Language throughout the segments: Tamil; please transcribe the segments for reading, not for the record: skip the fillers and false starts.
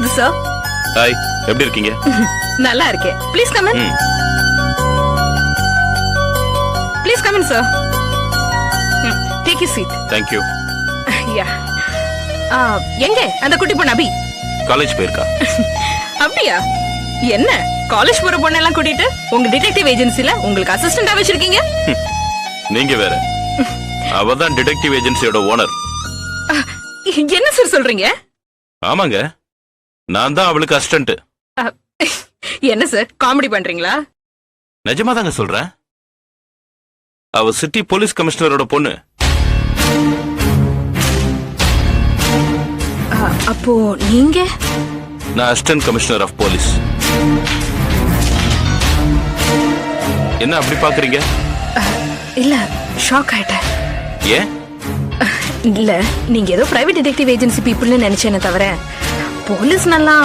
போகுது சார். ஹாய், எப்படி இருக்கீங்க? நல்லா இருக்கேன். Please come in. Please come in sir. Take you seat. Thank you. Yeah. எங்க அந்த குட்டி பொண்ணு அபி? காலேஜ் போயிருக்கா. அப்படியா? என்ன காலேஜ் போற பொண்ணெல்லாம் கூட்டிட்டு உங்க டிடெக்டிவ் ஏஜென்சில உங்களுக்கு அசிஸ்டண்டா வச்சிருக்கீங்க? நீங்க வேற. அவ தான் டிடெக்டிவ் ஏஜென்சியோட ஓனர். என்ன சார் சொல்றீங்க? ஆமாங்க, நான் தான் அவளுக்கு அசிஸ்டன்ட். என்ன சார் காமெடி பண்றீங்களா? நிஜமா தாங்க சொல்றேன். அவ சிட்டி போலீஸ் கமிஷனரோட பொண்ணு. அப்போ நீங்க? நான் அசிஸ்டன்ட் கமிஷனர் ஆஃப் போலீஸ். என்ன அப்படி பாக்குறீங்க? இல்ல, ஷாக் ஆயிட்டேன். ஏன்? இல்ல, நீங்க ஏதோ பிரைவேட் டிடெக்டிவ் ஏஜென்சி பீப்புள்னு நினைச்சேனே தவிர போலீஸ் நல்லா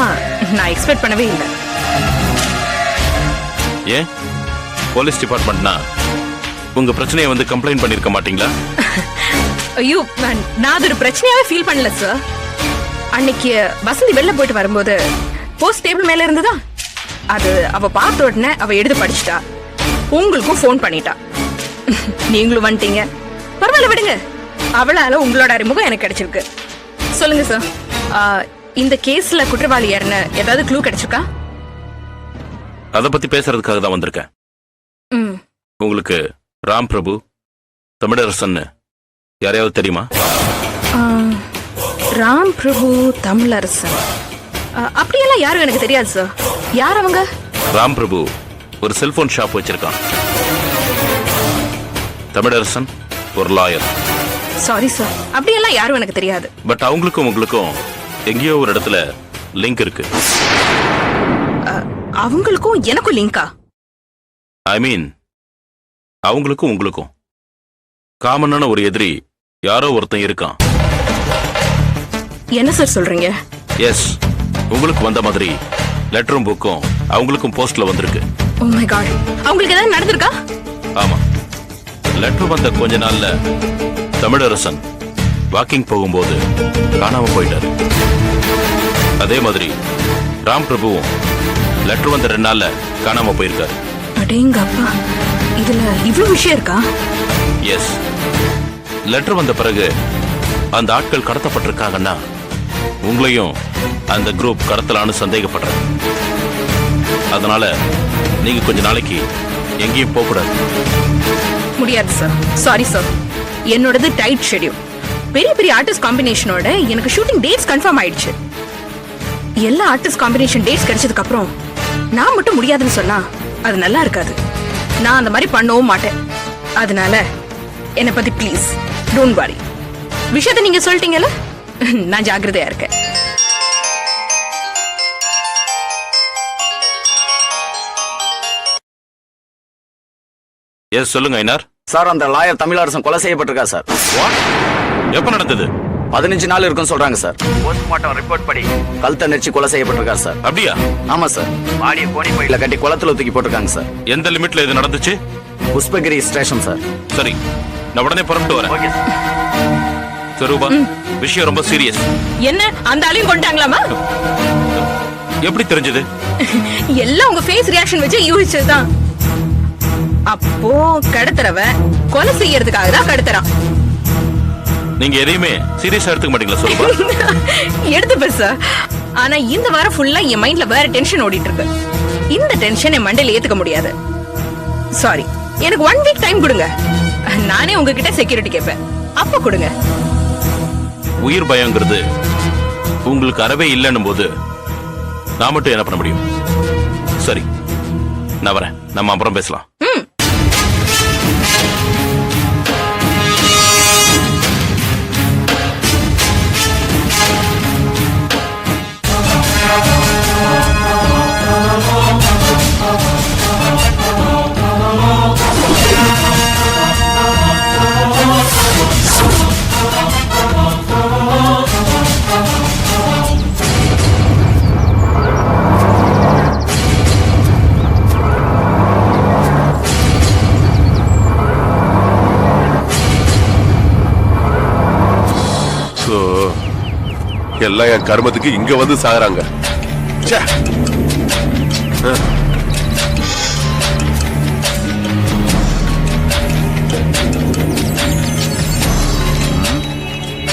நான் எக்ஸ்பெக்ட் பண்ணவே இல்லை. ஏன்? போலீஸ் டிபார்ட்மெண்ட்னா உங்க பிரச்சனையை வந்து கம்ப்ளைண்ட் பண்ணிருக்க மாட்டீங்களா? ஐயோ, நான் அது ஒரு பிரச்சனையாவே ஃபீல் பண்ணல சார். அன்னைக்கு வசந்தி வெளில போயிட்டு வரும்போது போஸ்ட் டேபிள் மேல இருந்ததா, அது அவ பார்த்த உடனே அவ எடுத்து படிச்சுட்டா. உங்களுக்கும் ஃபோன் பண்ணிட்டா. நீங்களும் வந்துட்டீங்க. பரவாயில்ல விடுங்க, அவளால உங்களோட அறிமுகம் எனக்கு கிடைச்சிருக்கு. சொல்லுங்க சார், இந்த கேஸ்ல குற்றவாளி யாருன்னு ஏதாவது க்ளூ கிடைச்சிருக்கா? அத பத்தி பேசுறதுக்காக தான் வந்திருக்கேன். உங்களுக்கு ராம் பிரபு, தமிழரசன் யாரையாவது தெரியுமா? ராம் பிரபு, தமிழரசன் அப்படியெல்லாம் யாரும் எனக்கு தெரியாது சார். யார் அவங்க? ராம் பிரபு ஒரு செல்போன் ஷாப் வச்சிருக்கான். தமிழரசன் ஒரு லாயர். சாரி சார், அப்படியெல்லாம் யாரும் எனக்கு தெரியாது. பட் அவங்களுக்கும் உங்களுக்கும் எங்கேயோ ஒரு இடத்துல லிங்க் இருக்கு. அவங்களுக்கும் எனக்கும் லிங்கா? ஐ மீன், அவங்களுக்கும் உங்களுக்கும் காமனான ஒரு எதிரி யாரோ ஒருத்தன் இருக்கான். என்ன சார் சொல்றீங்க? எஸ், உங்களுக்கு வந்த மாதிரி லெட்டரும் புக்கும் அவங்களுக்கும் போஸ்ட்ல வந்திருக்கு. ஓ மை காட், அவங்களுக்கு ஏதாவது நடந்திருக்கா? ஆமா, லெட்டர் வந்த கொஞ்ச நாள்ல தமிழரசன் வாக்கிங் போகும்போது காணாம போயிட்டாரு. அதே மாதிரி ராம் பிரபுவும் லெட்டர் வந்த 2 நாள்ல காணாம போயிருக்காரு. அடேங்கப்பா, இதுல இவ்வளவு விஷயம் இருக்கா? எஸ், லெட்டர் வந்த பிறகு அந்த ஆட்கள் கடத்தப்பட்டிருக்காங்கன்னா உங்களையும் அந்த குரூப் கடத்தலான்னு சந்தேகப்படுறேன். அதனால நீங்க கொஞ்ச நாளைக்கு எங்கேயும் போக கூடாது. முடியாது சார், சாரி சார். என்னோடது டைட் ஷெட்யூல். பெரிய பெரிய ஆர்டிஸ்ட் காம்பினேஷனோட எனக்கு ஷூட்டிங் டேட்ஸ் கன்ஃபார்ம் ஆயிடுச்சு. எல்லா ஆர்டிஸ்ட் காம்பினேஷன் டேட்ஸ் கிடைச்சதுக்கு அப்புறம் நான் மட்டும் முடியாதுன்னு சொன்னா அது நல்லா இருக்காது. நான் அந்த மாதிரி பண்ணவும் மாட்டேன். அதனால என்னை பத்தி ப்ளீஸ் டோன்ட் வரி. விஷயத்தை நீங்க சொல்லிட்டீங்கல்ல, நான் ஜாக்கிரதையா இருக்கேன். எஸ், சொல்லுங்க ஐனார். சார், அந்த லாயர் தமிழரசன் கொலை செய்யப்பட்டிருக்கா சார். எப்ப நடந்தது? 15 நாள் இருக்குன்னு சொல்றாங்க சார். போஸ்ட்மார்ட்டம் ரிப்போர்ட் படி கழுத்தை நெரிச்சு கொலை செய்யப்பட்டிருக்காரு சார். அப்படியா? ஆமா சார். பாடிய கோணி பையில கட்டி குளத்துல தூக்கி போட்டிருக்காங்க சார். எந்த லிமிட்ல இது நடந்துச்சு? Pushpagiri station sir. சரி, நான் உடனே புறப்பட்டு வரேன். Okay sir. சரூபா, விஷயம் ரொம்ப சீரியஸ். என்ன, அந்த ஆளையும் கொண்டாங்களாமா? எப்படி தெரிஞ்சது? எல்லாம் உங்க ஃபேஸ் ரியாக்ஷன் வச்சு யூகிச்சதுதான். அப்போ கடத்துறவன் கொலை செய்யறதுக்காக தான் கடத்துறான். நீங்க எதையுமே சீரியஸா எடுத்துக்க மாட்டீங்களா சரூபா? எடுத்துப்பேன் சார். ஆனா இந்த வாரம் ஃபுல்லா என் மைண்ட்ல வேற டென்ஷன் ஓடிட்டு இருக்கு. இந்த டென்ஷன் என் மண்டையில ஏத்துக்க முடியாது. சாரி, எனக்கு 1 வீக் டைம் கொடுங்க. நானே உங்ககிட்ட செக்யூரிட்டி கேட்பேன், அப்ப கொடுங்க. உயிர் பயங்கிறது உங்களுக்கு அறவே இல்லைன்னும் போது நான் மட்டும் என்ன பண்ண முடியும்? சரி, நான் வரேன். நம்ம அப்புறம் பேசலாம். எல்லாம் என் கர்மத்துக்கு இங்க வந்து சாகுறாங்க. ச்சே.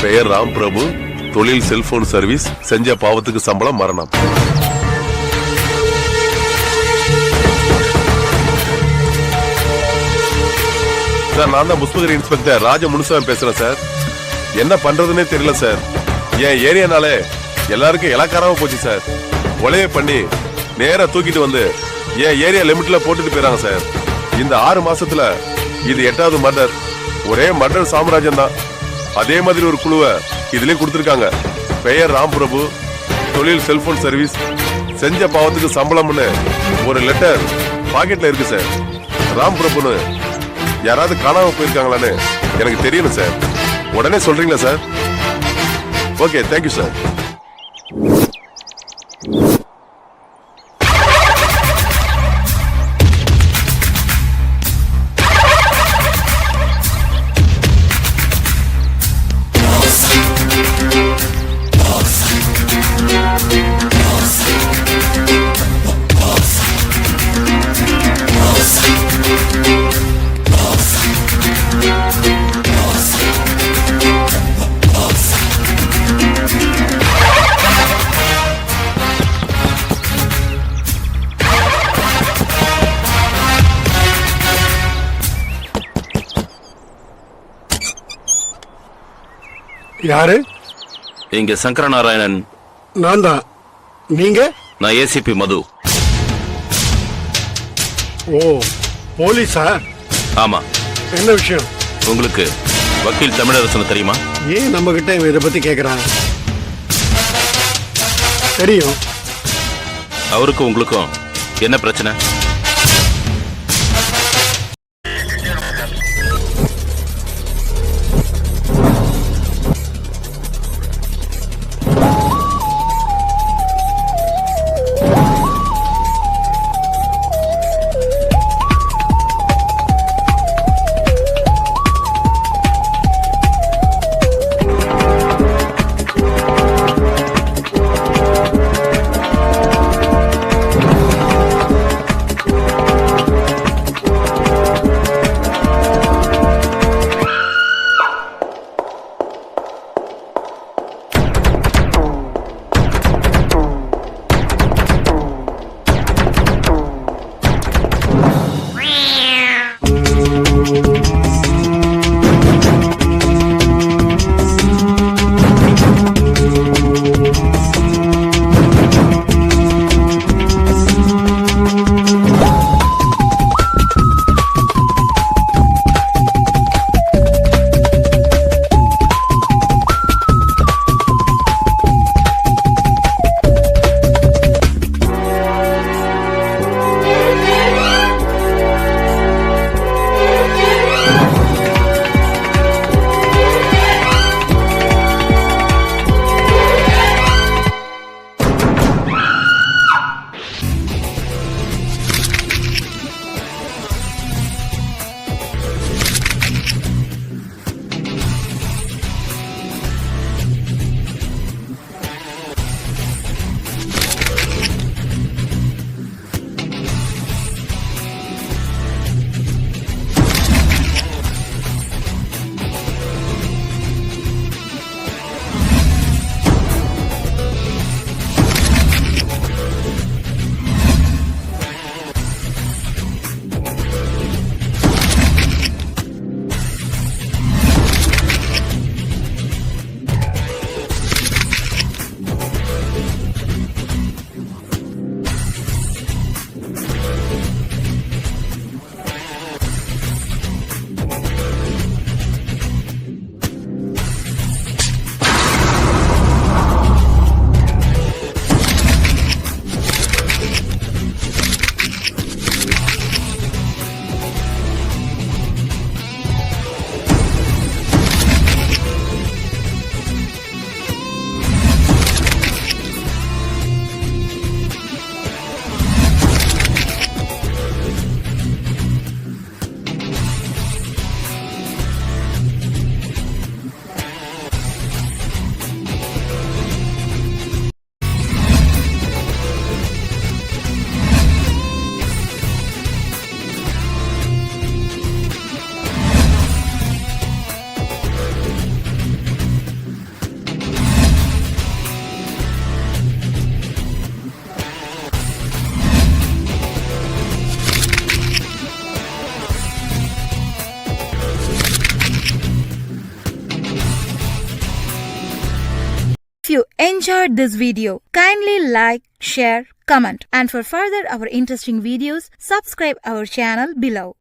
பெயர் ராம் பிரபு, தொழில் செல்போன் சர்வீஸ், செஞ்ச பாவத்துக்கு சம்பளம் மரணம். சார், நான் தான் புஷ்பகிரி இன்ஸ்பெக்டர் ராஜ முனுசாமி பேசுறேன் சார். என்ன பண்றதுன்னே தெரியல சார். என் ஏரியானாலே எல்லாருக்கும் இலக்காரமா போச்சு சார். கொலையை பண்ணி நேரா தூக்கிட்டு வந்து என் ஏரியா லிமிட்ல போட்டுட்டு போயிறாங்க சார். இந்த 6 மாசத்துல இது 8வது மர்டர். ஒரே மர்டர் சாம்ராஜ்யம் தான். அதே மாதிரி ஒரு குழுவை இதுலயே கொடுத்திருக்காங்க. பெயர் ராம் பிரபு, தொழில் செல்போன் சர்வீஸ், செஞ்ச பாவத்துக்கு சம்பளம்னு ஒரு லெட்டர் பாக்கெட்ல இருக்கு சார். ராம் பிரபுன்னு யாராவது காணாம போயிருக்காங்களான்னு எனக்கு தெரியணும் சார். உடனே சொல்றீங்களா சார்? Okay, thank you sir. யாரு? இங்க சங்கரநாராயணன். நான் தான். நீங்க? நான் ஏசிபி மது. ஓ, போலீஸா? ஆமா. என்ன விஷயம்? உங்களுக்கு வக்கீல் தமிழரசன் தெரியுமா? ஏன் நம்ம கிட்ட இதை பத்தி கேக்குறான்? தெரியும். அவருக்கும் உங்களுக்கும் என்ன பிரச்சனை? you enjoyed this video, kindly like, share, comment, and for further our interesting videos, subscribe our channel below.